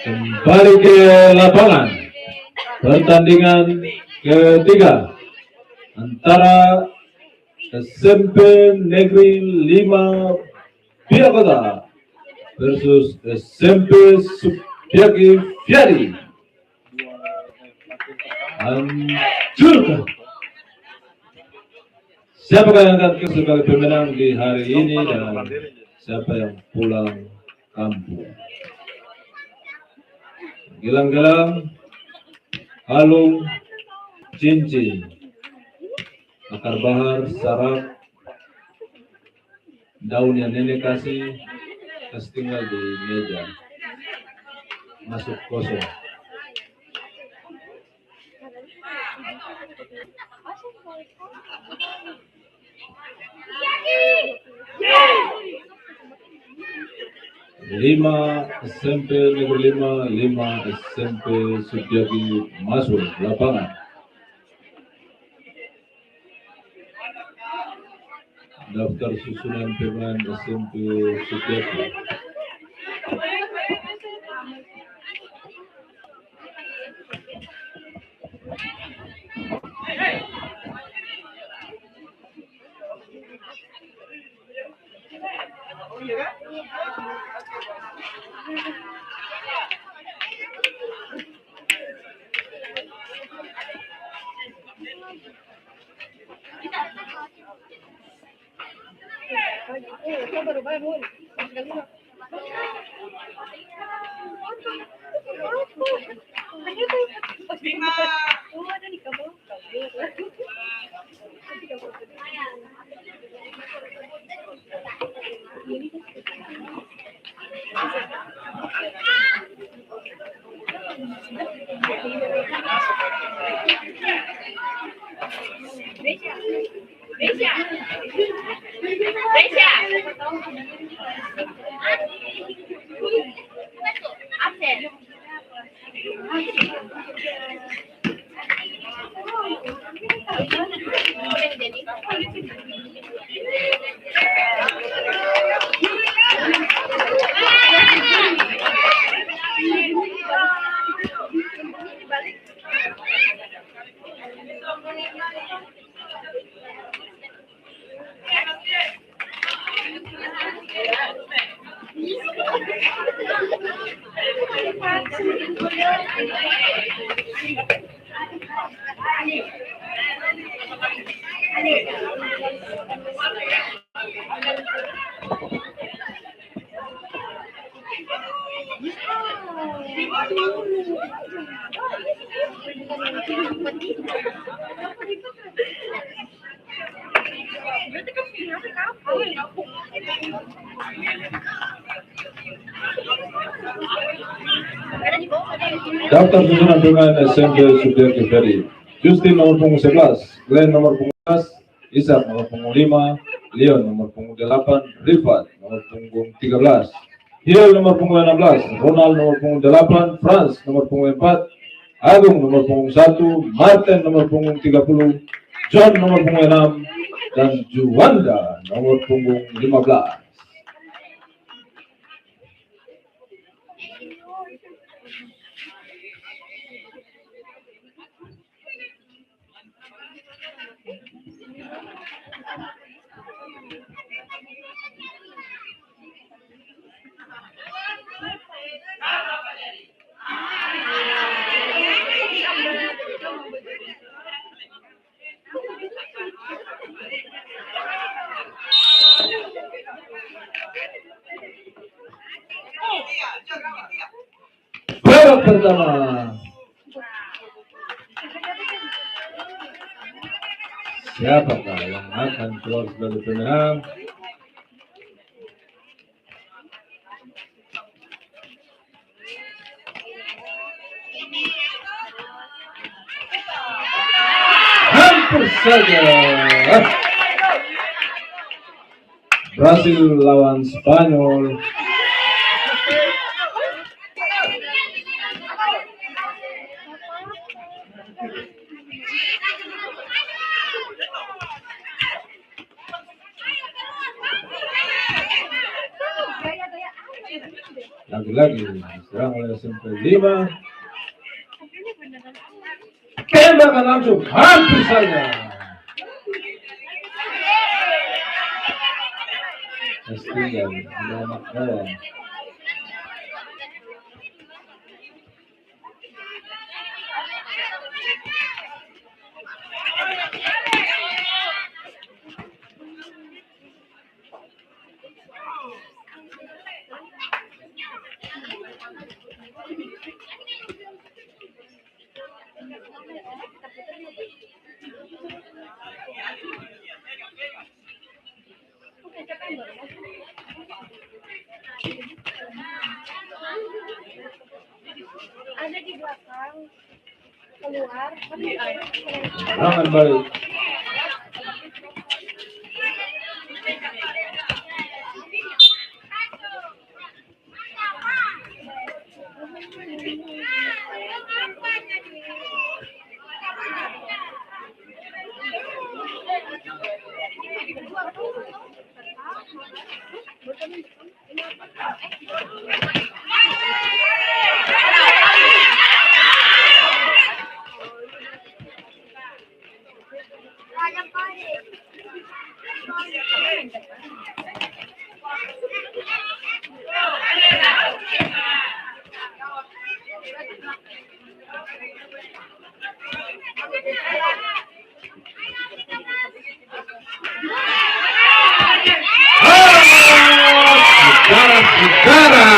Kembali ke lapangan pertandingan ketiga antara SMP Negeri 5 Biakota versus SMP Supiaki Fieri. Hancurkan. Siapa yang akan sebagai pemenang di hari ini dan siapa yang pulang kampung? Gelang-gelang, kalung, cincin, akar bahar, sarap, daun yang nenek kasih tinggal di meja, masuk kosong. Lima SMP Negeri 5 SMP Supiaki masuk lapangan. Daftar susunan pemain SMP Supiaki. Daftar susunan pemain SMP Supiaki Fieri. Justin nomor punggung 11, Glenn nomor punggung 11, Ishak nomor punggung 5, Leon nomor punggung 8, Rifat nomor punggung 13, Hiel nomor punggung 16, Ronald nomor punggung 8, Franz nomor punggung 4, Agung nomor punggung 1, Martin nomor punggung 30, John nomor punggung 6, dan Juwanda nomor punggung 15. Babak pertama Siapakah yang akan keluar sebagai pemenang? Hampir saja. Brasil lawan Spanyol. Lagi-lagi diserang oleh SMP 5. Tembakan langsung hampir saja. Pastinya ada anak bawah. Ada di belakang keluar. Serangan balik. Saudara-saudara,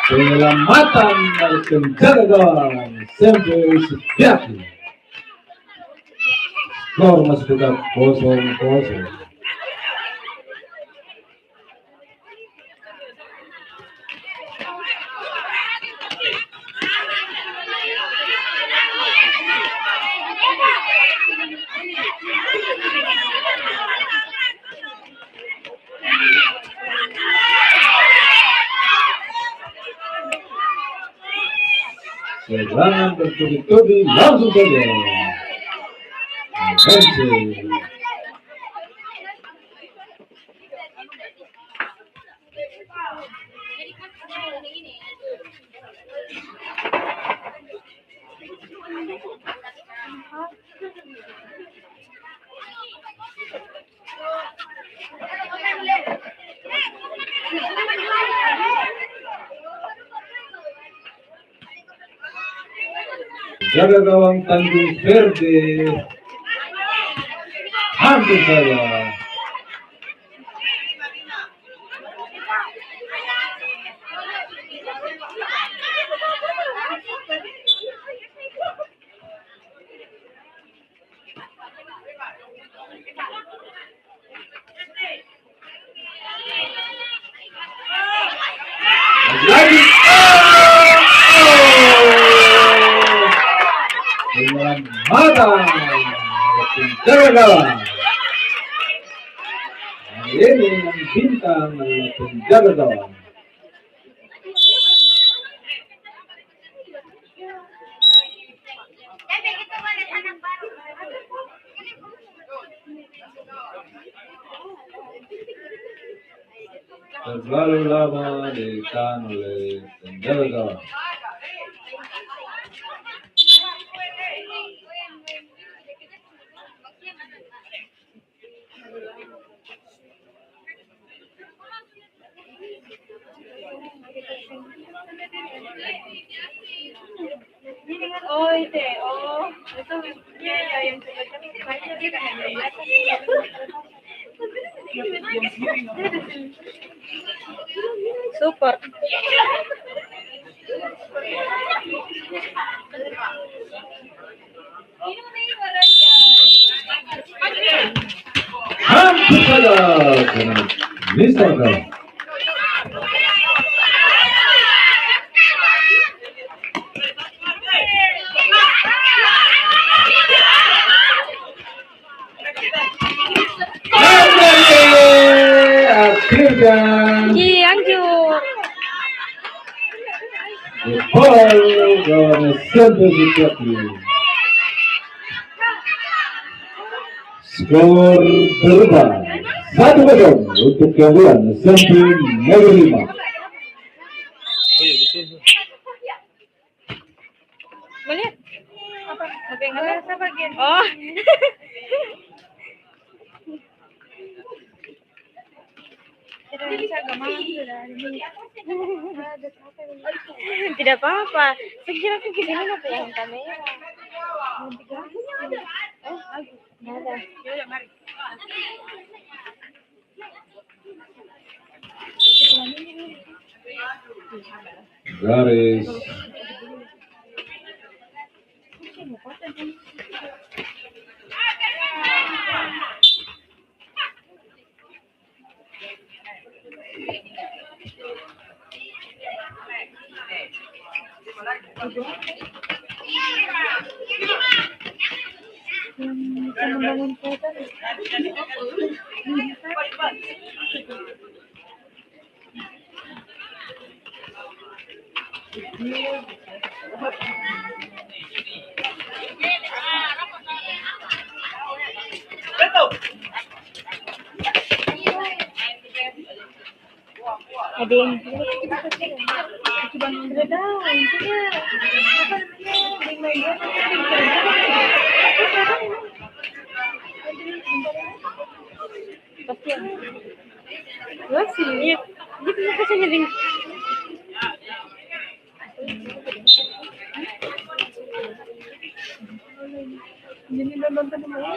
penyelamatan dari penjaga gawang SMP Setiaki. Skor masih tetap 0-0. Serangan bertubi-tubi langsung saja. Messi. Jaga gawang Tanjung Verde. Hampir saja. Lagi. Penyelamatan penjaga gawang. Ini yang bintang penjaga gawang. Terlalu lama ditahan oleh penjaga gawang. Oh itu, oh itu ya yang sebenarnya dia kan ada di atas. Super. dengan misalkan. Akhirnya Cianjur. gol dari Santo Suciati. Skor berubah 1-0 untuk keunggulan Sampai Negeri 5. Melihat apa? Apa bagian? Oh. Tidak apa-apa. Sekira aku gini apa yang kamera. Ada. Garis Membangun kereta. Ada yang sudah tahu intinya apa namanya di media pasti masih iya gitu bisa jadi jadi nonton mana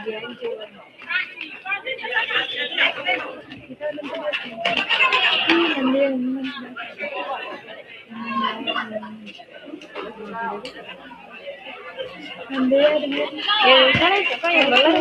dia kita yang sekarang siapa yang balas?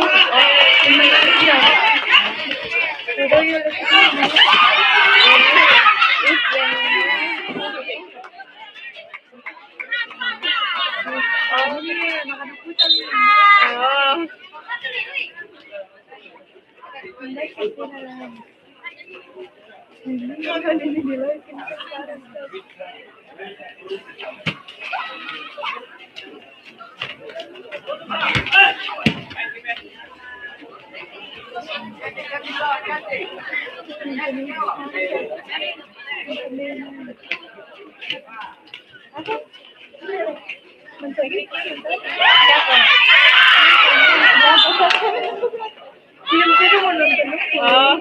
Oh,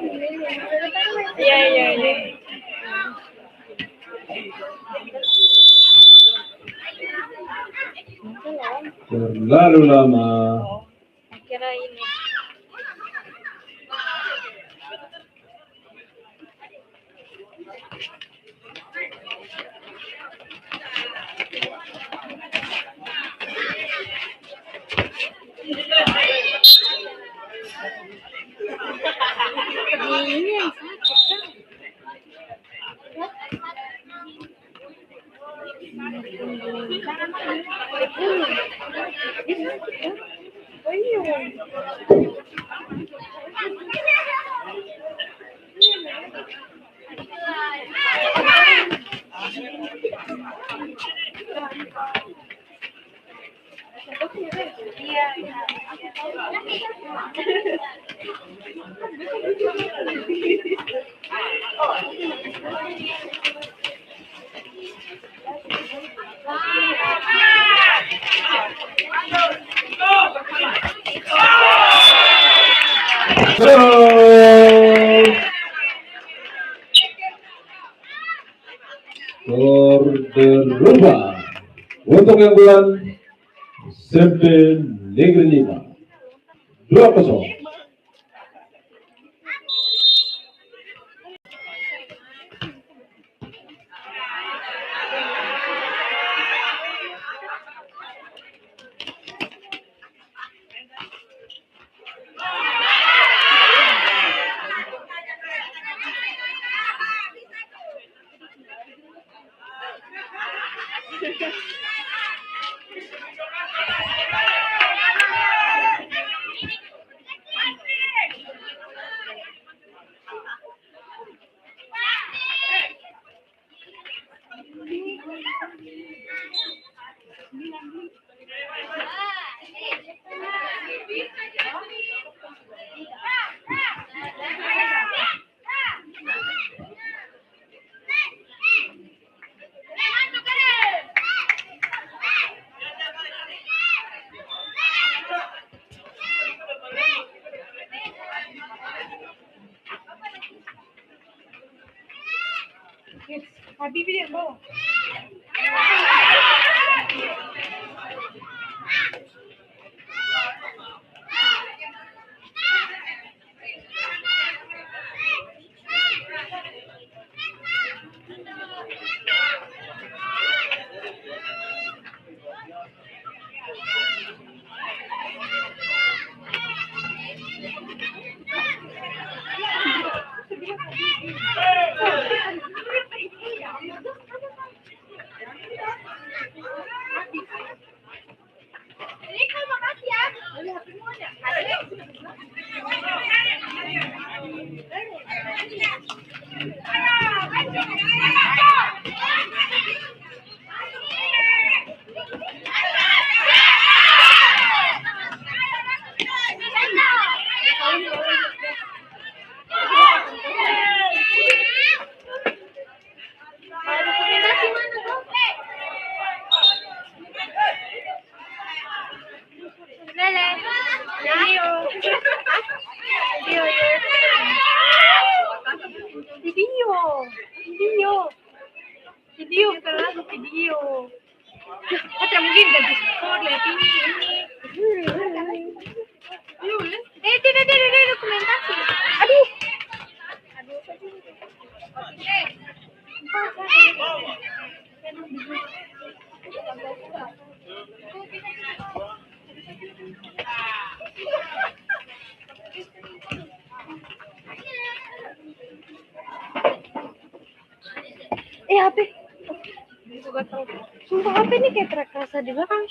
iya iya iya. terlalu lama. Kira ini. Ini yang Skor berubah untuk keunggulan Sampai Negeri 5 2-0. Habibi dia bawa. Video terlalu video. Kata mungkin gak Discord lihat ini. Tidak dokumentasi. Aduh. HP. Sumpah HP ini kayak terasa di belakang.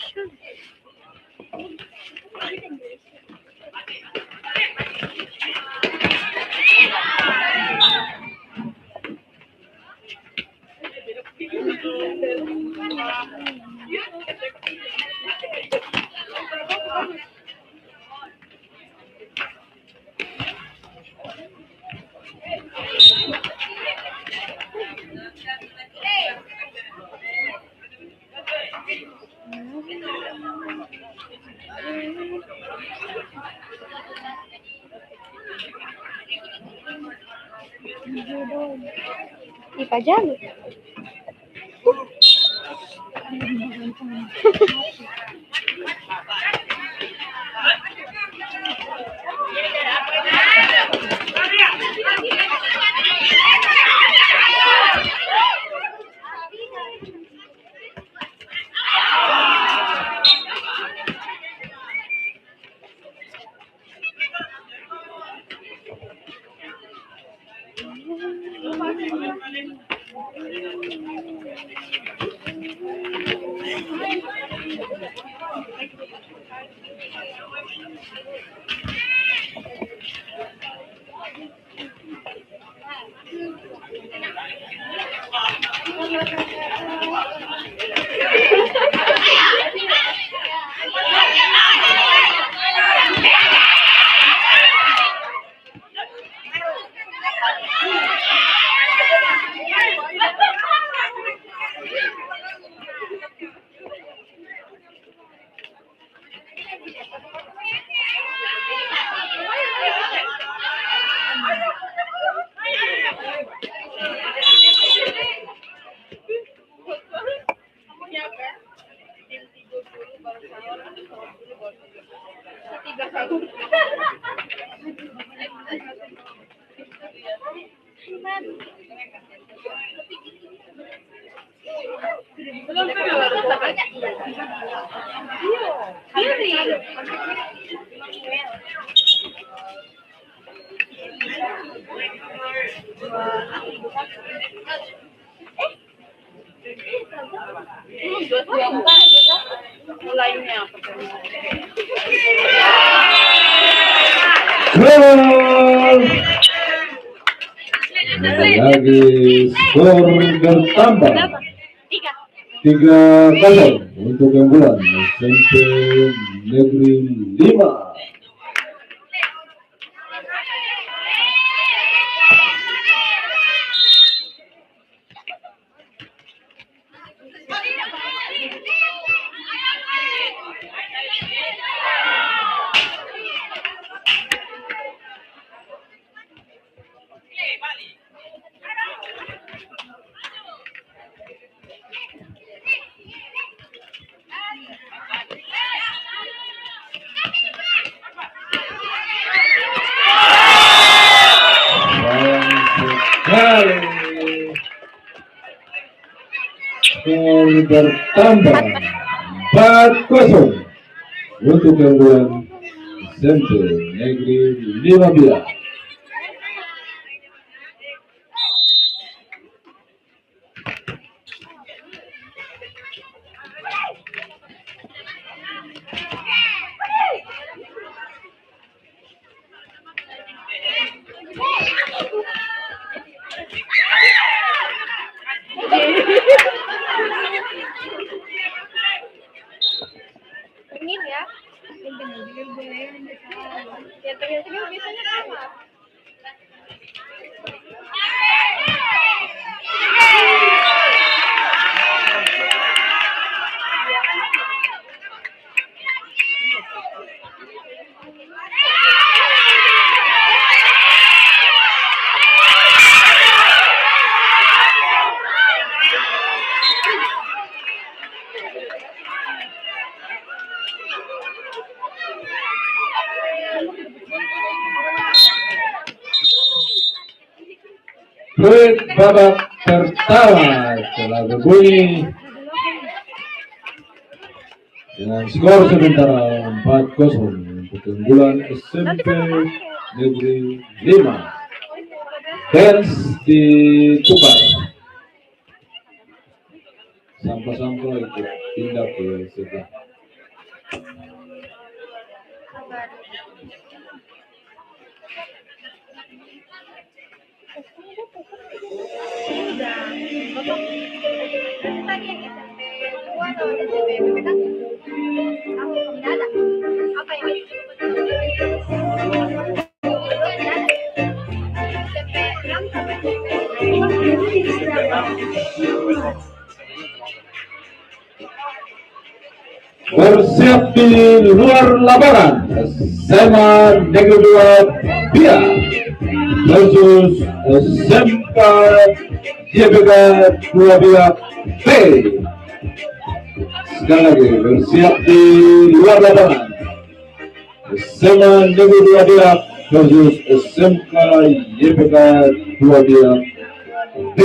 Ipajalo. Lagi skor bertambah 3-0 untuk yang bulan SMP Negeri 5. bertambah 4-0 untuk keunggulan SMP Negeri 15. Ingin ya? Yang tinggal boleh. Yang tinggal biasanya sama. Peluit babak pertama telah berbunyi dengan skor sementara 4-0 untuk keunggulan SMP Negeri 5. Fans ditukar. Sampah-sampah ikut pindah ke sebelah. Tadi yang SMP 2 atau SMP PPK? Aku tidak ada. Apa yang SMP 6 sampai Bersiap di luar lapangan SMA Negeri 2 Bia versus SMK YPK 2 Bia B. Sekali lagi bersiap di luar lapangan SMA Negeri 2 Bia versus SMK YPK 2 Bia B.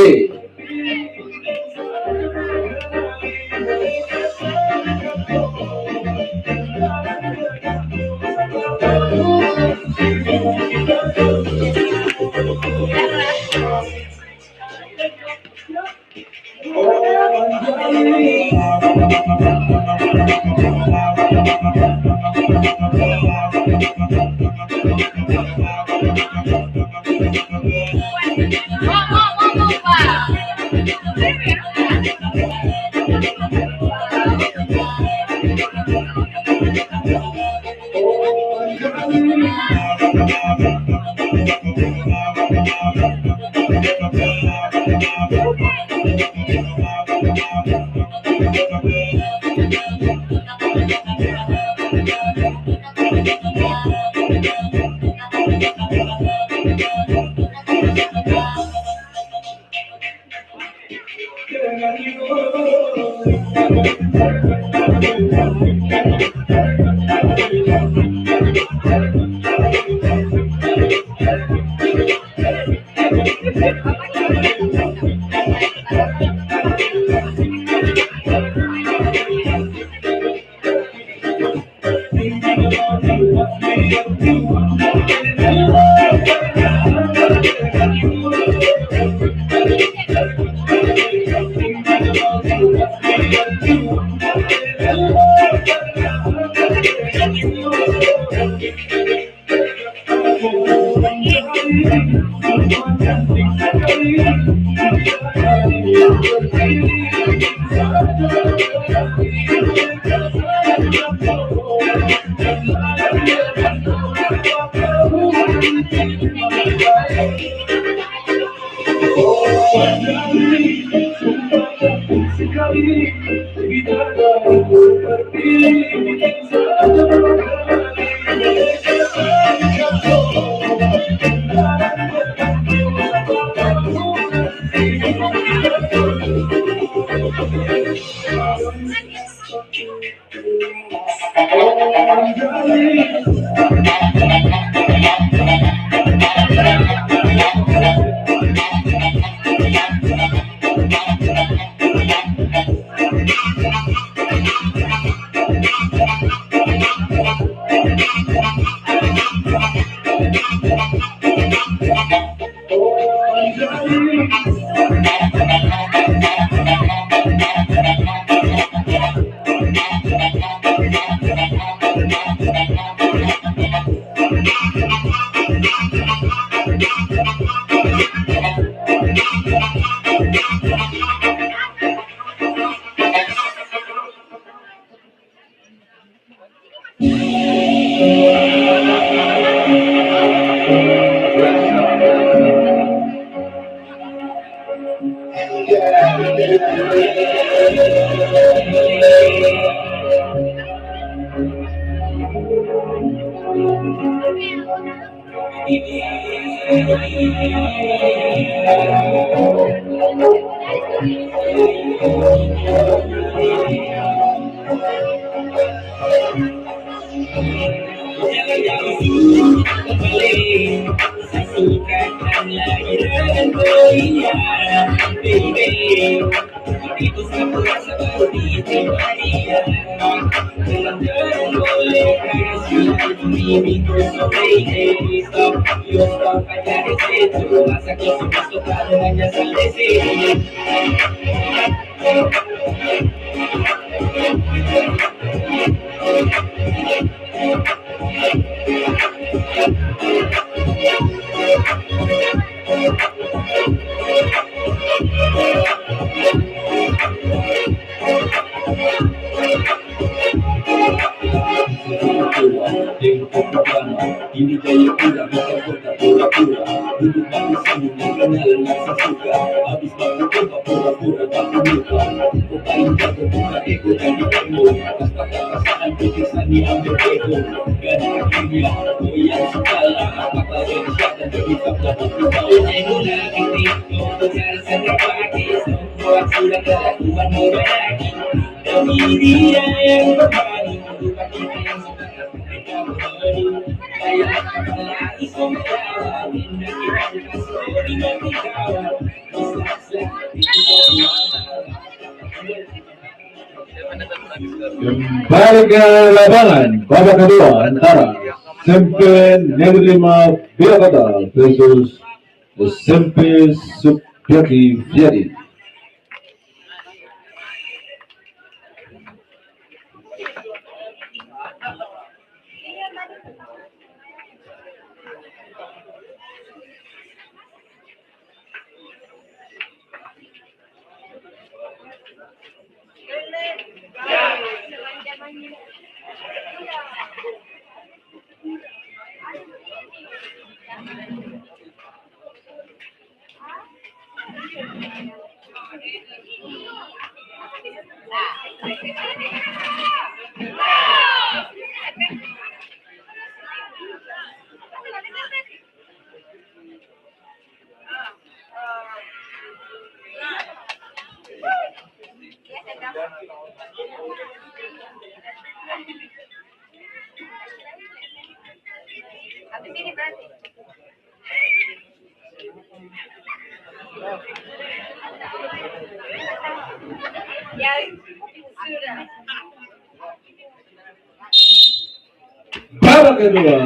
Ini gaya pura, bisa kota pura-pura. Duduk manis senyum yang kenal rasa suka. Habis baku coba pura-pura baku lupa. Kau paling jago buka ego dan demo. Pas-pasan kebiasaan diambil ego. Gak ada akhirnya, kau yang segala. Apa yang siapkan berhikap dapat kau. Ego lagi tinggal, kau cara sadar pagi. Semua sudah kelakuan mau lagi. Demi dia yang berbani, bukan kita yang sebenarnya mereka berbani. Kayak kepala isom kawan, indah kita kasih dengan kawan. Kembali ke lapangan babak kedua antara SMP Negeri 5 Biakata versus SMP Supiati Fieri. Babak kedua.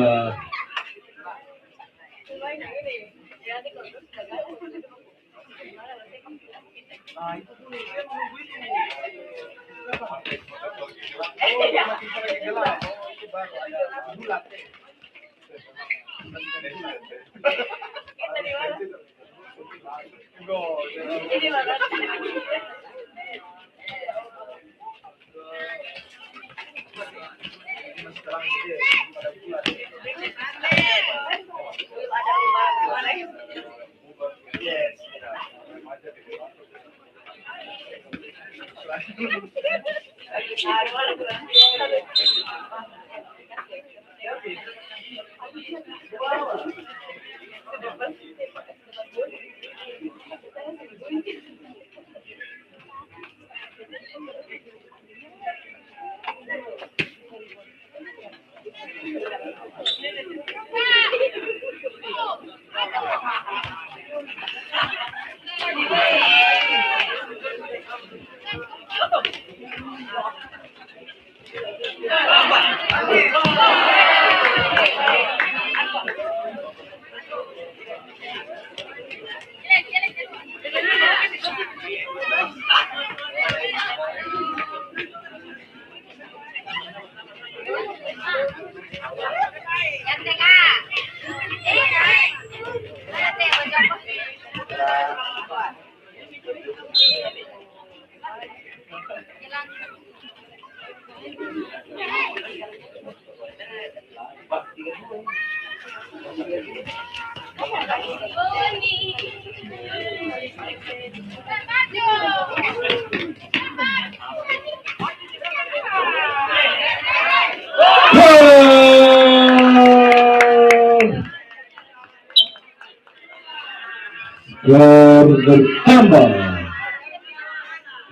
skor bertambah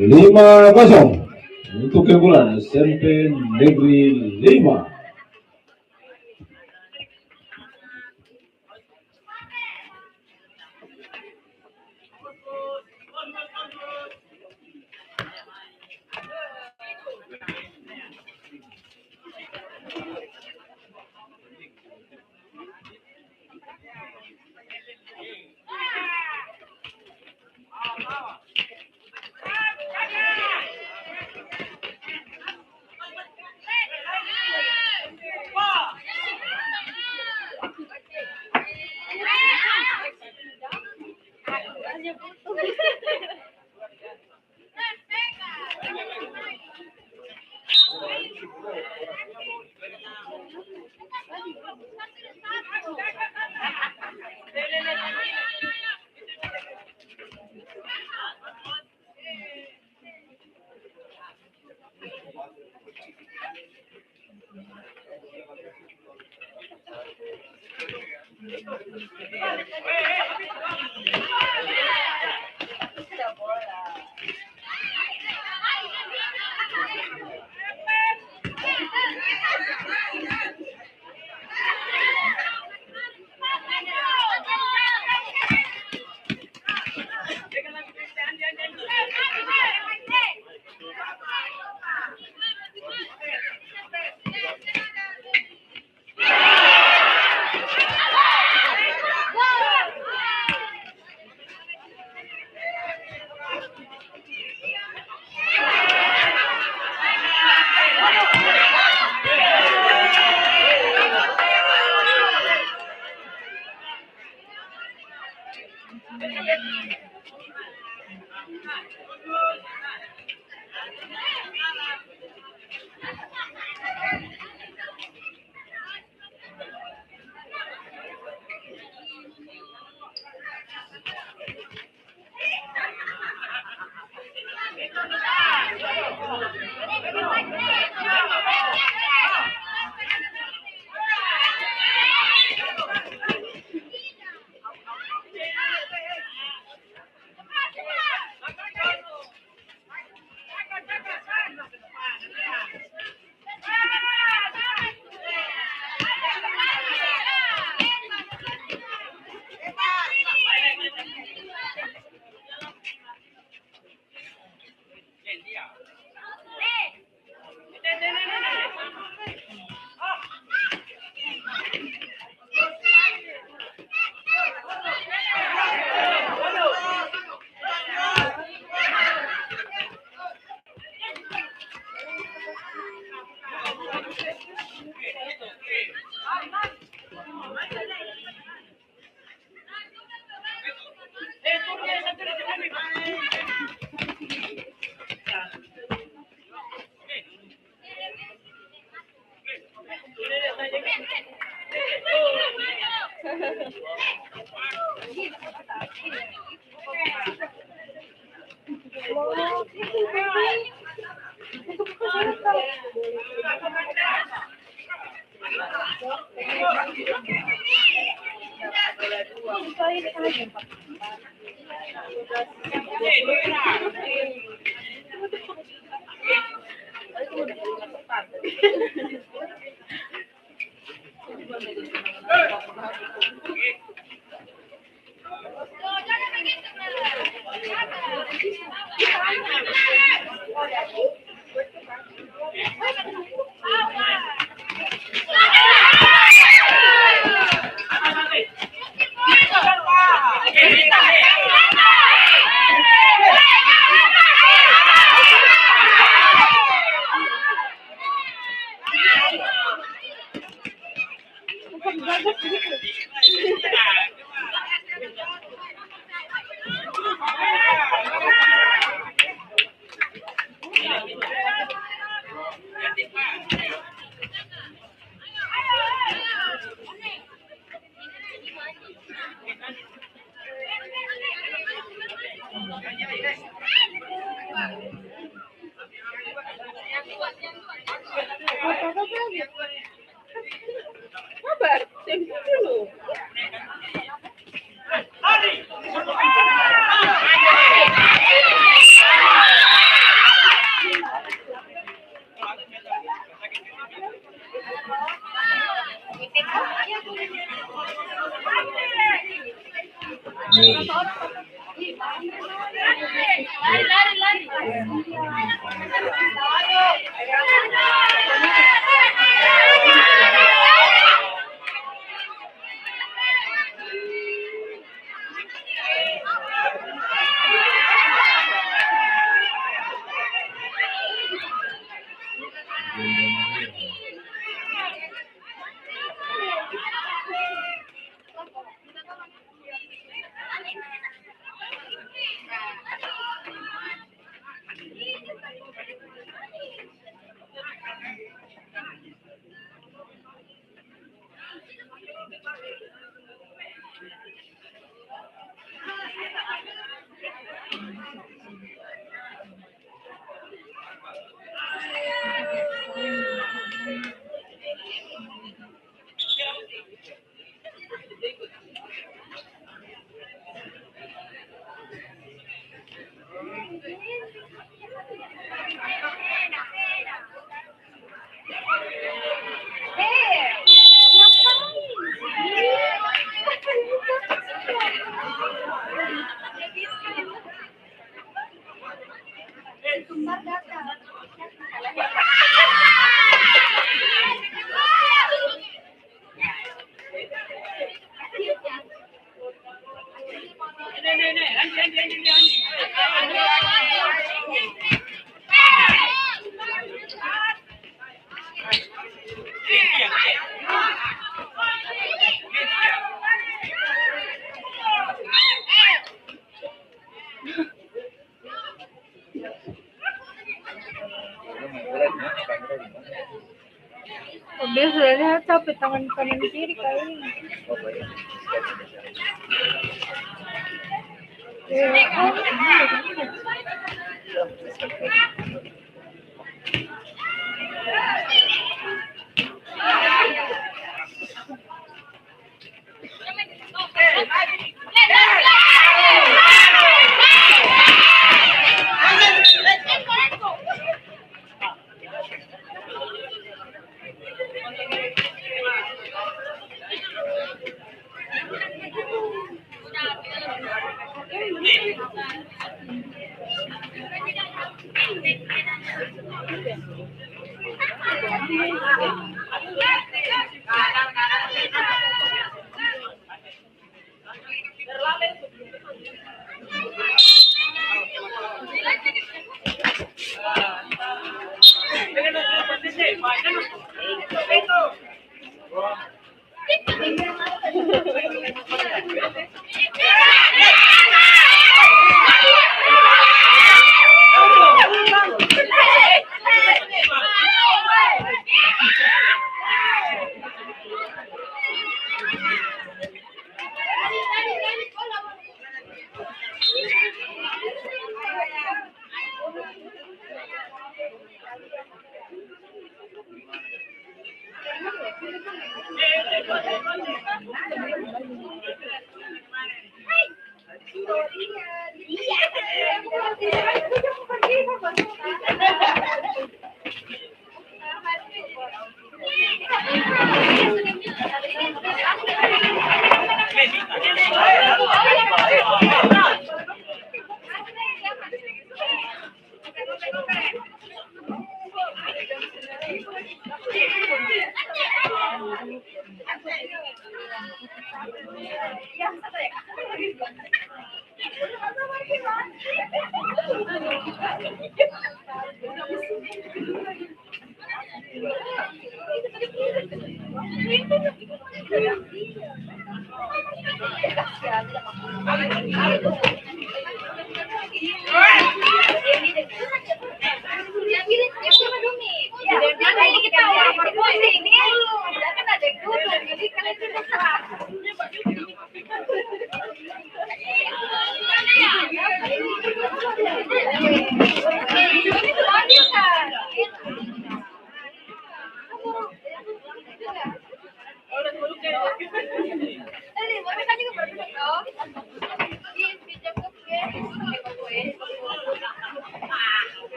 5-0 untuk keunggulan SMP Negeri 5. Sabar, tunggu dulu. Biasanya capek tangan kanan kiri kayaknya.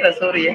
Kamera, sorry ya.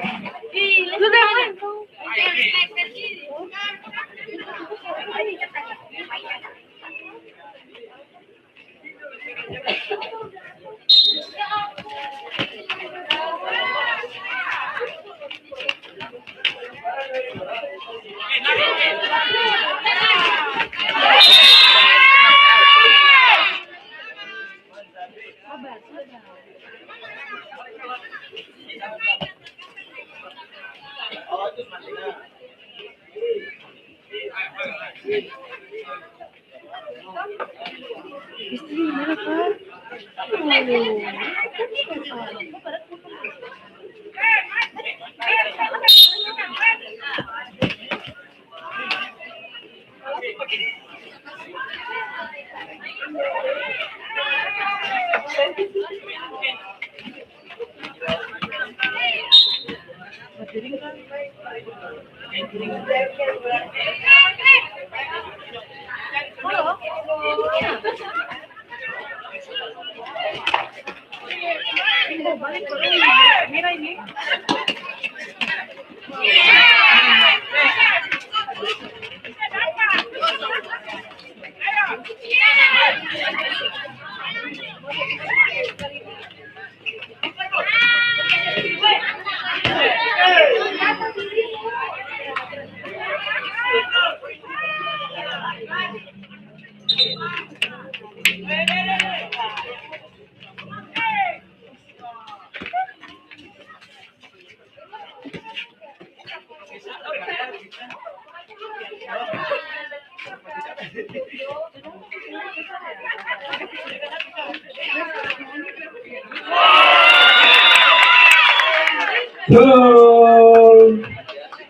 Mira ini.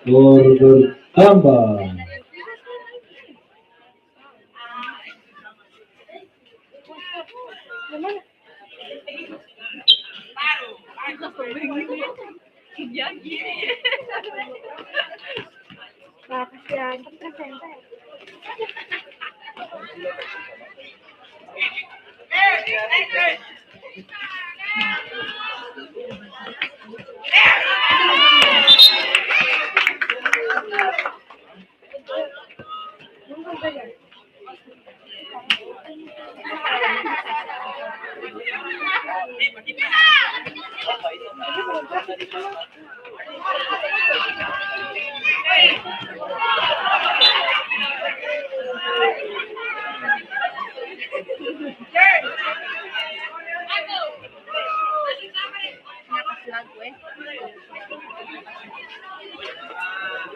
Gol bertambah. Kasihan, presente.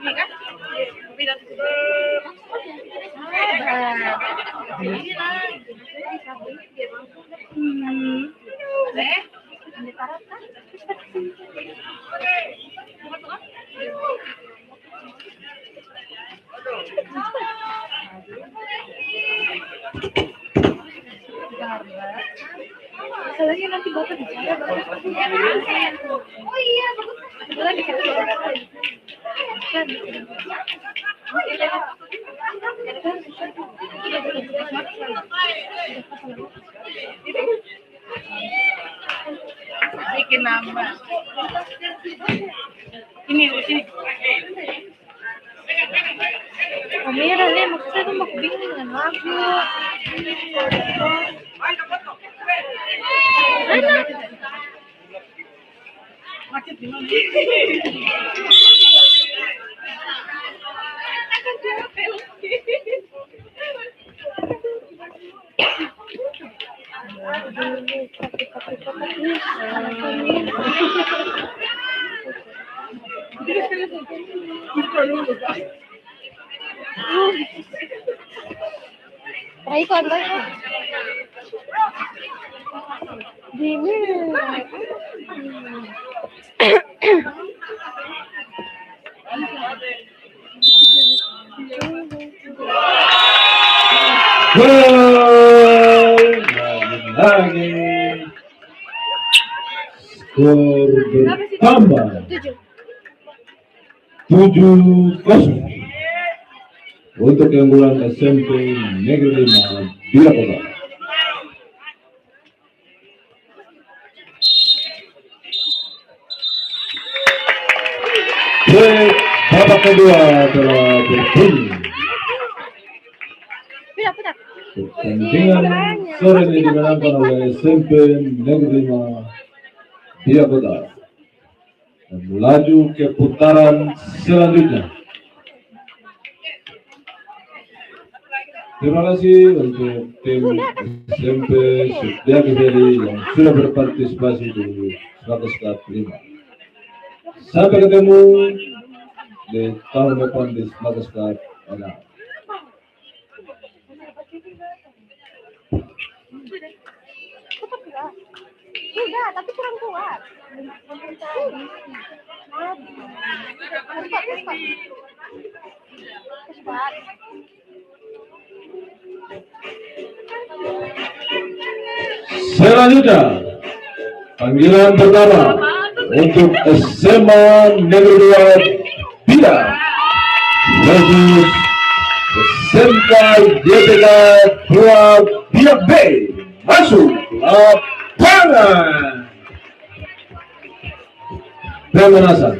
Ini kan? Masalahnya nanti bapak bicara. Oh iya, bagus. Kebetulan di situ kan. Bikin nambah. Ini. Kamera nih, maksudnya tuh mau bingung dengan lagu. Macet gimana? Akan jawab Try ko. Dini. Gol! Lagi. Skor bertambah 7-0 untuk keunggulan SMP Negeri 5 Bila Kota. Break babak kedua telah berbunyi. Pertandingan sore ini dimenangkan oleh SMP Negeri 5 Bila Kota dan melaju ke putaran selanjutnya. Terima kasih untuk tim SMP Setiaki Valley yang sudah berpartisipasi di Batas Cup 5. Sampai ketemu di tahun depan di Batas Cup 6. Sudah, tapi kurang kuat. Cepat. Selanjutnya, panggilan pertama untuk SMA Negeri 2 Bila versus SMK YTK 2 Bila B. Masuk lapangan. Pemanasan.